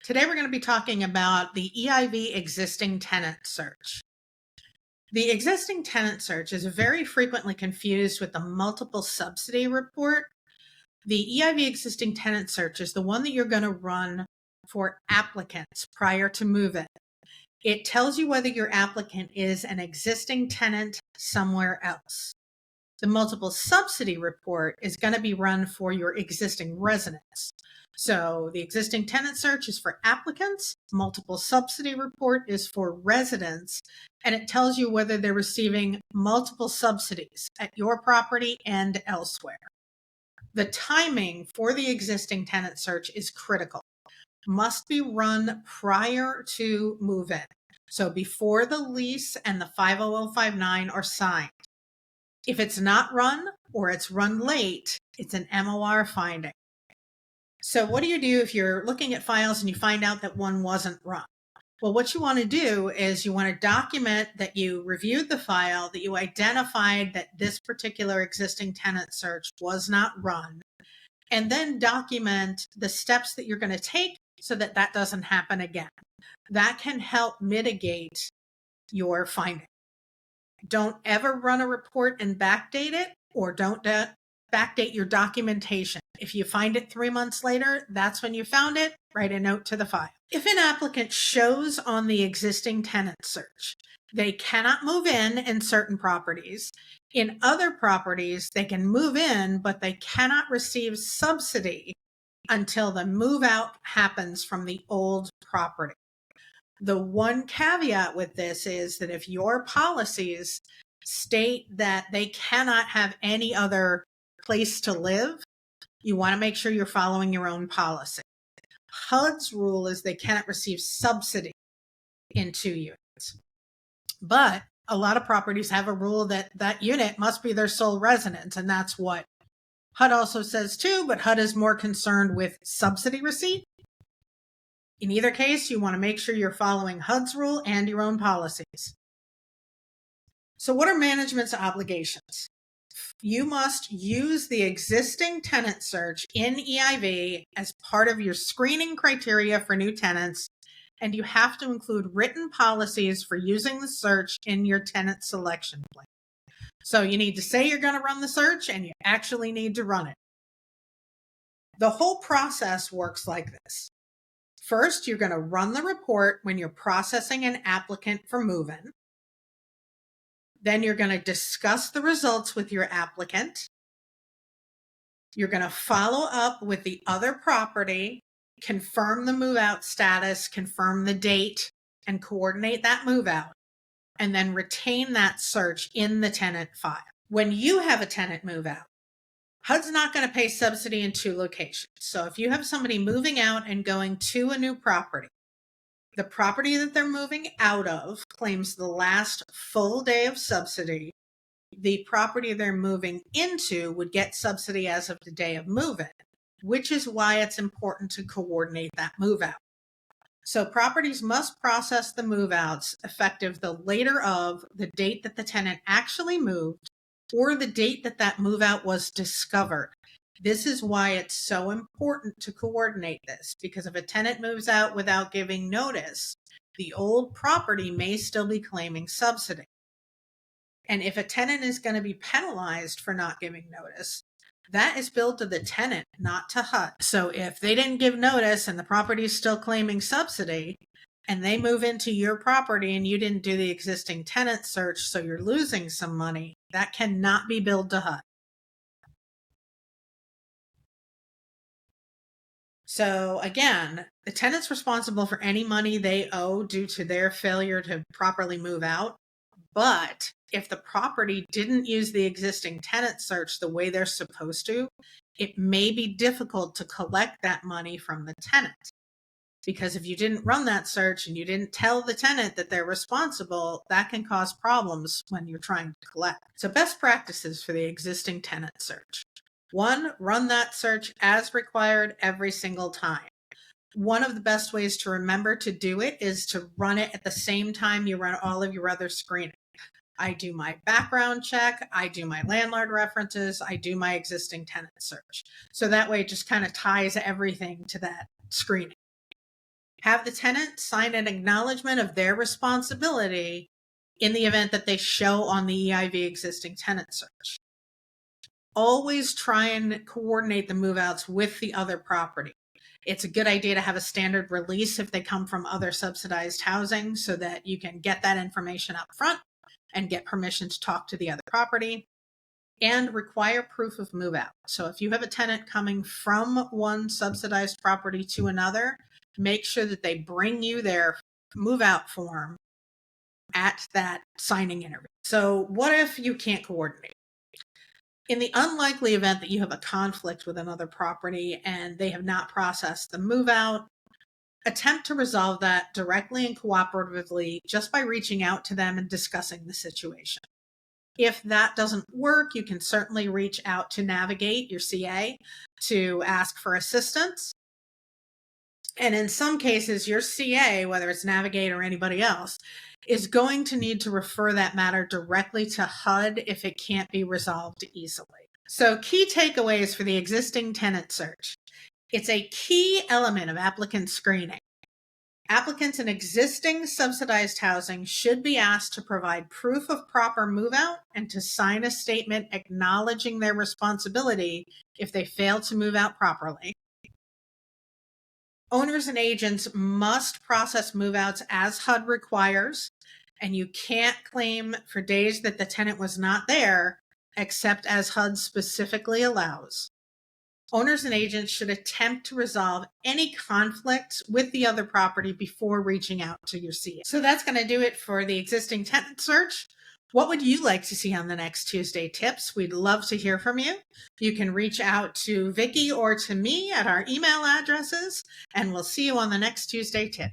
Today we're going to be talking about the EIV existing tenant search. The existing tenant search is very frequently confused with the multiple subsidy report. The EIV existing tenant search is the one that you're going to run for applicants prior to move-in. It tells you whether your applicant is an existing tenant somewhere else. The multiple subsidy report is going to be run for your existing residents. So the existing tenant search is for applicants, multiple subsidy report is for residents, and it tells you whether they're receiving multiple subsidies at your property and elsewhere. The timing for the existing tenant search is critical. Must be run prior to move-in. So before the lease and the 50059 are signed. If it's not run or it's run late, it's an MOR finding. So what do you do if you're looking at files and you find out that one wasn't run? Well, what you want to do is you want to document that you reviewed the file, that you identified that this particular existing tenant search was not run, and then document the steps that you're going to take so that that doesn't happen again. That can help mitigate your finding. Don't ever run a report and backdate it, or don't backdate your documentation. If you find it 3 months later, that's when you found it, write a note to the file. If an applicant shows on the existing tenant search, they cannot move in certain properties. In other properties, they can move in, but they cannot receive subsidy until the move out happens from the old property. The one caveat with this is that if your policies state that they cannot have any other place to live, you want to make sure you're following your own policy. HUD's rule is they cannot receive subsidy in 2 units. But a lot of properties have a rule that that unit must be their sole residence, and that's what HUD also says too, but HUD is more concerned with subsidy receipt. In either case, you want to make sure you're following HUD's rule and your own policies. So what are management's obligations? You must use the existing tenant search in EIV as part of your screening criteria for new tenants, and you have to include written policies for using the search in your tenant selection plan. So you need to say you're going to run the search, and you actually need to run it. The whole process works like this. First, you're going to run the report when you're processing an applicant for move-in. Then you're going to discuss the results with your applicant. You're going to follow up with the other property, confirm the move-out status, confirm the date, and coordinate that move-out, and then retain that search in the tenant file. When you have a tenant move-out, HUD's not going to pay subsidy in 2 locations. So if you have somebody moving out and going to a new property, the property that they're moving out of claims the last full day of subsidy. The property they're moving into would get subsidy as of the day of move-in, which is why it's important to coordinate that move-out. So properties must process the move-outs effective the later of the date that the tenant actually moved or the date that that move-out was discovered. This is why it's so important to coordinate this, because if a tenant moves out without giving notice, the old property may still be claiming subsidy. And if a tenant is going to be penalized for not giving notice, that is billed to the tenant, not to HUD. So if they didn't give notice and the property is still claiming subsidy, and they move into your property and you didn't do the existing tenant search, so you're losing some money, that cannot be billed to HUD. So again, the tenant's responsible for any money they owe due to their failure to properly move out. But if the property didn't use the existing tenant search the way they're supposed to, it may be difficult to collect that money from the tenant. Because if you didn't run that search and you didn't tell the tenant that they're responsible, that can cause problems when you're trying to collect. So best practices for the existing tenant search. 1, run that search as required every single time. One of the best ways to remember to do it is to run it at the same time you run all of your other screening. I do my background check, I do my landlord references, I do my existing tenant search. So that way it just kind of ties everything to that screening. Have the tenant sign an acknowledgement of their responsibility in the event that they show on the EIV existing tenant search. Always try and coordinate the move-outs with the other property. It's a good idea to have a standard release if they come from other subsidized housing so that you can get that information up front and get permission to talk to the other property, and require proof of move out. So if you have a tenant coming from one subsidized property to another, make sure that they bring you their move out form at that signing interview. So what if you can't coordinate? In the unlikely event that you have a conflict with another property and they have not processed the move out, attempt to resolve that directly and cooperatively just by reaching out to them and discussing the situation. If that doesn't work, you can certainly reach out to Navigate, your CA, to ask for assistance. And in some cases, your CA, whether it's Navigate or anybody else, is going to need to refer that matter directly to HUD if it can't be resolved easily. So key takeaways for the existing tenant search. It's a key element of applicant screening. Applicants in existing subsidized housing should be asked to provide proof of proper move-out and to sign a statement acknowledging their responsibility if they fail to move out properly. Owners and agents must process move-outs as HUD requires, and you can't claim for days that the tenant was not there except as HUD specifically allows. Owners and agents should attempt to resolve any conflicts with the other property before reaching out to your CA. So that's going to do it for the existing tenant search. What would you like to see on the next Tuesday Tips? We'd love to hear from you. You can reach out to Vicki or to me at our email addresses, and we'll see you on the next Tuesday Tip.